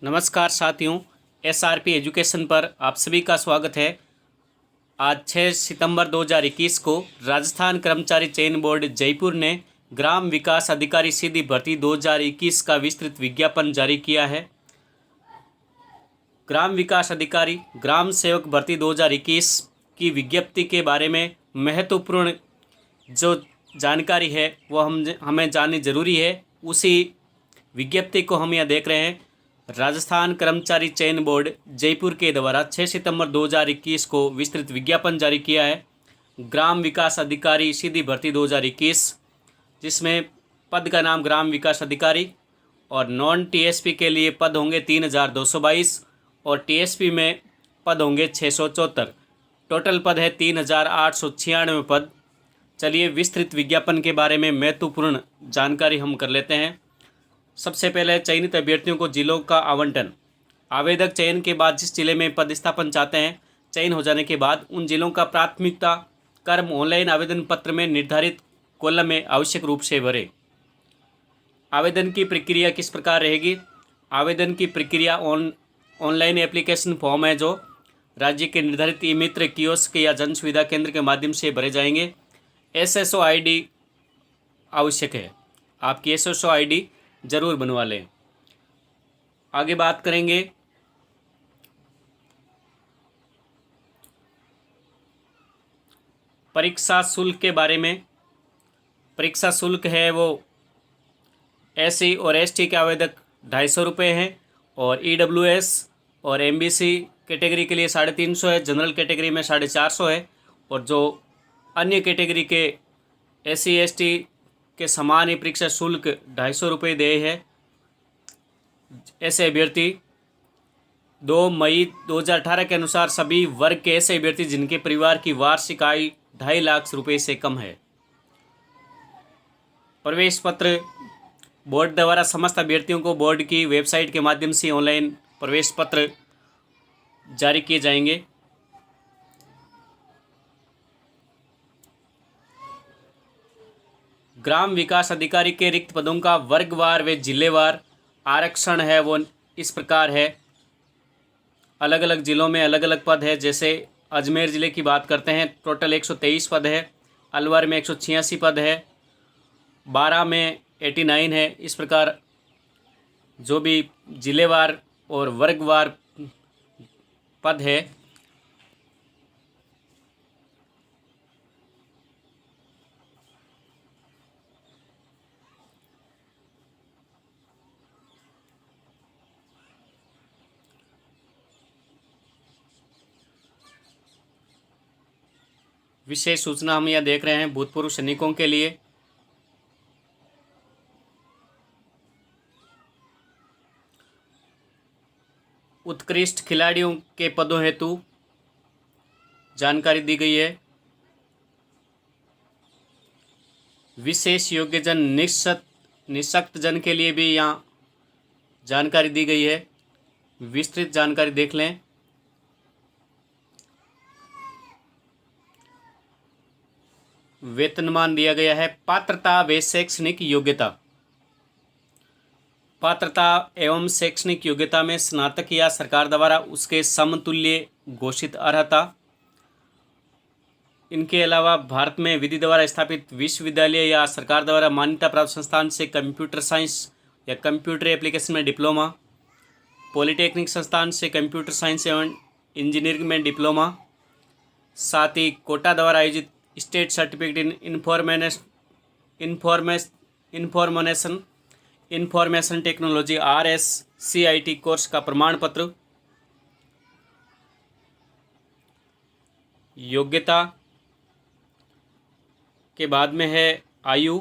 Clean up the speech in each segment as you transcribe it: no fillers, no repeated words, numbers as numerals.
नमस्कार साथियों, SRP education पर आप सभी का स्वागत है। आज 6 सितंबर 2021 को राजस्थान कर्मचारी चयन बोर्ड जयपुर ने ग्राम विकास अधिकारी सीधी भर्ती 2021 का विस्तृत विज्ञापन जारी किया है। ग्राम विकास अधिकारी ग्राम सेवक भर्ती 2021 की विज्ञप्ति के बारे में महत्वपूर्ण जो जानकारी है वो हमें जाननी ज़रूरी है। उसी विज्ञप्ति को हम यहाँ देख रहे हैं। राजस्थान कर्मचारी चयन बोर्ड जयपुर के द्वारा 6 सितंबर 2021 को विस्तृत विज्ञापन जारी किया है। ग्राम विकास अधिकारी सीधी भर्ती 2021, जिसमें पद का नाम ग्राम विकास अधिकारी और नॉन टीएसपी के लिए पद होंगे 3222 और टीएसपी में पद होंगे 674। टोटल पद है 3896 पद। चलिए विस्तृत विज्ञापन के बारे में महत्वपूर्ण जानकारी हम कर लेते हैं। सबसे पहले चयनित अभ्यर्थियों को जिलों का आवंटन। आवेदक चयन के बाद जिस जिले में पदस्थापन चाहते हैं, चयन हो जाने के बाद उन जिलों का प्राथमिकता क्रम ऑनलाइन आवेदन पत्र में निर्धारित कॉलम में आवश्यक रूप से भरें। आवेदन की प्रक्रिया किस प्रकार रहेगी? आवेदन की प्रक्रिया ऑनलाइन एप्लीकेशन फॉर्म है जो राज्य के निर्धारित ई मित्र कियोस्क या जन सुविधा केंद्र के माध्यम से भरे जाएंगे। SSO ID आवश्यक है। आपकी SSO ID जरूर बनवा लें। आगे बात करेंगे परीक्षा शुल्क के बारे में। परीक्षा शुल्क है वो SC और ST के आवेदक 250 रुपये हैं और EWS और MBC कैटेगरी के लिए 350 है, जनरल कैटेगरी में 450 है और जो अन्य कैटेगरी के SC ST के समान ही परीक्षा शुल्क 250 रुपये देय है। ऐसे अभ्यर्थी 2 मई 2018 के अनुसार सभी वर्ग के ऐसे अभ्यर्थी जिनके परिवार की वार्षिक आय 2.5 लाख रुपये से कम है। प्रवेश पत्र बोर्ड द्वारा समस्त अभ्यर्थियों को बोर्ड की वेबसाइट के माध्यम से ऑनलाइन प्रवेश पत्र जारी किए जाएंगे। ग्राम विकास अधिकारी के रिक्त पदों का वर्गवार व जिलेवार आरक्षण है वो इस प्रकार है। अलग अलग ज़िलों में अलग अलग पद है। जैसे अजमेर ज़िले की बात करते हैं, टोटल 123 पद है। अलवर में 186 पद है। बारा में 89 है। इस प्रकार जो भी जिलेवार और वर्गवार पद है विशेष सूचना हम यह देख रहे हैं भूतपूर्व सैनिकों के लिए। उत्कृष्ट खिलाड़ियों के पदों हेतु जानकारी दी गई है। विशेष योग्यजन निःशक्त जन के लिए भी यहाँ जानकारी दी गई है। विस्तृत जानकारी देख लें। वेतनमान दिया गया है। पात्रता व शैक्षणिक योग्यता। पात्रता एवं शैक्षणिक योग्यता में स्नातक या सरकार द्वारा उसके समतुल्य घोषित अर्हता। इनके अलावा भारत में विधि द्वारा स्थापित विश्वविद्यालय या सरकार द्वारा मान्यता प्राप्त संस्थान से कंप्यूटर साइंस या कंप्यूटर एप्लीकेशन में डिप्लोमा। पॉलिटेक्निक संस्थान से कंप्यूटर साइंस एवं इंजीनियरिंग में डिप्लोमा। साथ ही कोटा द्वारा आयोजित state certificate in information technology RSCIT course का प्रमाण पत्र। योग्यता के बाद में है आयु।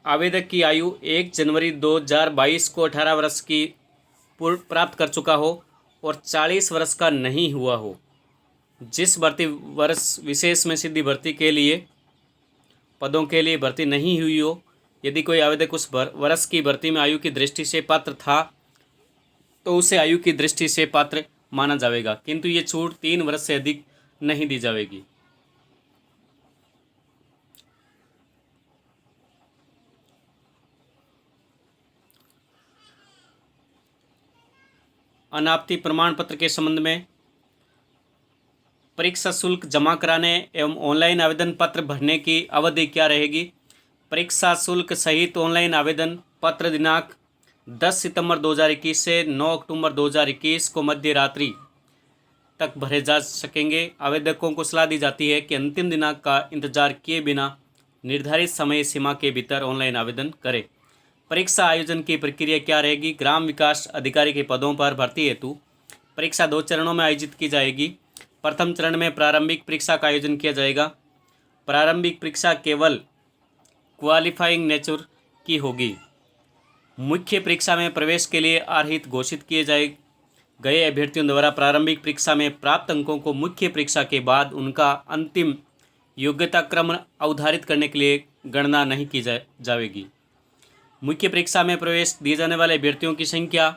आवेदक की आयु 1 जनवरी 2022 को 18 वर्ष की प्राप्त कर चुका हो और 40 वर्ष का नहीं हुआ हो। जिस भर्ती वर्ष विशेष में सीधी भर्ती के लिए पदों के लिए भर्ती नहीं हुई हो, यदि कोई आवेदक उस वर्ष की भर्ती में आयु की दृष्टि से पात्र था तो उसे आयु की दृष्टि से पात्र माना जाएगा, किंतु ये छूट 3 वर्ष से अधिक नहीं दी जाएगी। अनापत्ति प्रमाण पत्र के संबंध में परीक्षा शुल्क जमा कराने एवं ऑनलाइन आवेदन पत्र भरने की अवधि क्या रहेगी। परीक्षा शुल्क सहित ऑनलाइन आवेदन पत्र दिनांक 10 सितंबर 2021 से 9 अक्टूबर 2021 को मध्य रात्रि तक भरे जा सकेंगे। आवेदकों को सलाह दी जाती है कि अंतिम दिनांक का इंतजार किए बिना निर्धारित समय सीमा के भीतर ऑनलाइन आवेदन करें। परीक्षा आयोजन की प्रक्रिया क्या रहेगी। ग्राम विकास अधिकारी के पदों पर भर्ती हेतु परीक्षा 2 चरणों में आयोजित की जाएगी। प्रथम चरण में प्रारंभिक परीक्षा का आयोजन किया जाएगा। प्रारंभिक परीक्षा केवल क्वालिफाइंग नेचर की होगी। मुख्य परीक्षा में प्रवेश के लिए अर्हत घोषित किए गए अभ्यर्थियों द्वारा प्रारंभिक परीक्षा में प्राप्त अंकों को मुख्य परीक्षा के बाद उनका अंतिम योग्यता क्रम अवधारित करने के लिए गणना नहीं की जाएगी। मुख्य परीक्षा में प्रवेश दिए जाने वाले अभ्यर्थियों की संख्या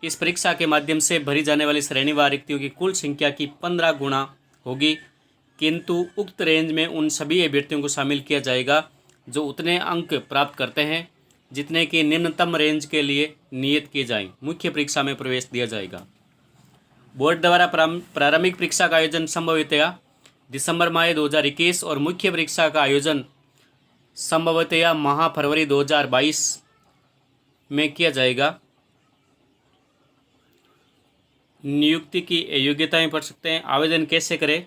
इस परीक्षा के माध्यम से भरी जाने वाली श्रेणीवार रिक्तियों की कुल संख्या की 15 गुना होगी, किंतु उक्त रेंज में उन सभी अभ्यर्थियों को शामिल किया जाएगा जो उतने अंक प्राप्त करते हैं जितने की निम्नतम रेंज के लिए नियत किए जाएं। मुख्य परीक्षा में प्रवेश दिया जाएगा। बोर्ड द्वारा प्रारंभिक परीक्षा का आयोजन संभवतया दिसंबर माह 2021 और मुख्य परीक्षा का आयोजन संभवतया माह फरवरी 2022 में किया जाएगा। नियुक्ति की योग्यताएं पढ़ सकते हैं। आवेदन कैसे करें।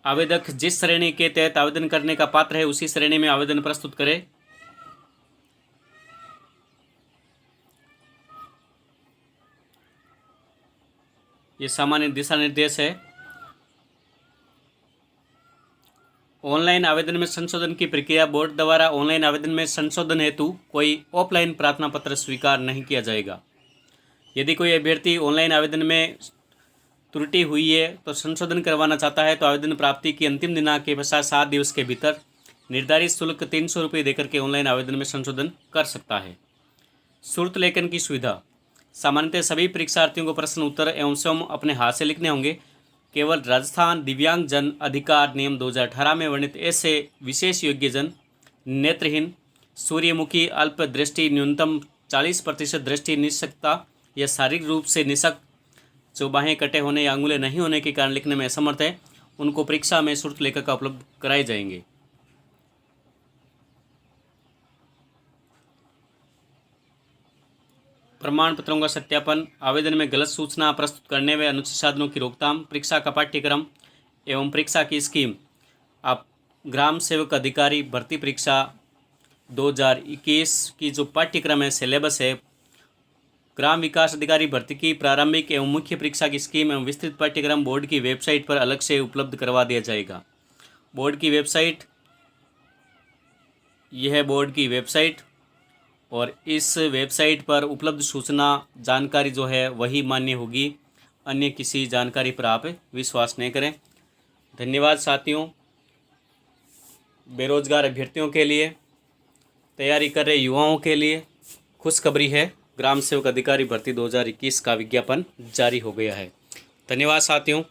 आवेदक जिस श्रेणी के तहत आवेदन करने का पात्र है उसी श्रेणी में आवेदन प्रस्तुत करें। ये सामान्य दिशा निर्देश है। ऑनलाइन आवेदन में संशोधन की प्रक्रिया। बोर्ड द्वारा ऑनलाइन आवेदन में संशोधन हेतु कोई ऑफलाइन प्रार्थना पत्र स्वीकार नहीं किया जाएगा। यदि कोई अभ्यर्थी ऑनलाइन आवेदन में त्रुटि हुई है तो संशोधन करवाना चाहता है तो आवेदन प्राप्ति की अंतिम दिनांक के पश्चात 7 दिवस के भीतर निर्धारित शुल्क 300 रुपये देकर के ऑनलाइन आवेदन में संशोधन कर सकता है। शुल्क लेखन की सुविधा। सामान्यतः सभी परीक्षार्थियों को प्रश्न उत्तर एवं स्वयं अपने हाथ से लिखने होंगे। केवल राजस्थान दिव्यांग जन अधिकार नियम 2018 में वर्णित ऐसे विशेष योग्यजन नेत्रहीन, सूर्यमुखी, अल्प दृष्टि, न्यूनतम 40% दृष्टि निशक्तता या शारीरिक रूप से निशक्त, जो बाहें कटे होने या अंगुलें नहीं होने के कारण लिखने में असमर्थ है, उनको परीक्षा में शुल्क लेखक उपलब्ध कराए जाएंगे। प्रमाण पत्रों का सत्यापन। आवेदन में गलत सूचना प्रस्तुत करने व अनुचित साधनों की रोकथाम। परीक्षा का पाठ्यक्रम एवं परीक्षा की स्कीम। आप ग्राम सेवक अधिकारी भर्ती परीक्षा 2021 की जो पाठ्यक्रम है, सिलेबस है, ग्राम विकास अधिकारी भर्ती की प्रारंभिक एवं मुख्य परीक्षा की स्कीम एवं विस्तृत पाठ्यक्रम बोर्ड की वेबसाइट पर अलग से उपलब्ध करवा दिया जाएगा। बोर्ड की वेबसाइट, यह है बोर्ड की वेबसाइट, और इस वेबसाइट पर उपलब्ध सूचना जानकारी जो है वही मान्य होगी। अन्य किसी जानकारी पर आप विश्वास नहीं करें। धन्यवाद साथियों। बेरोजगार अभ्यर्थियों के लिए, तैयारी कर रहे युवाओं के लिए खुशखबरी है। ग्राम सेवक अधिकारी भर्ती 2021 का विज्ञापन जारी हो गया है। धन्यवाद साथियों।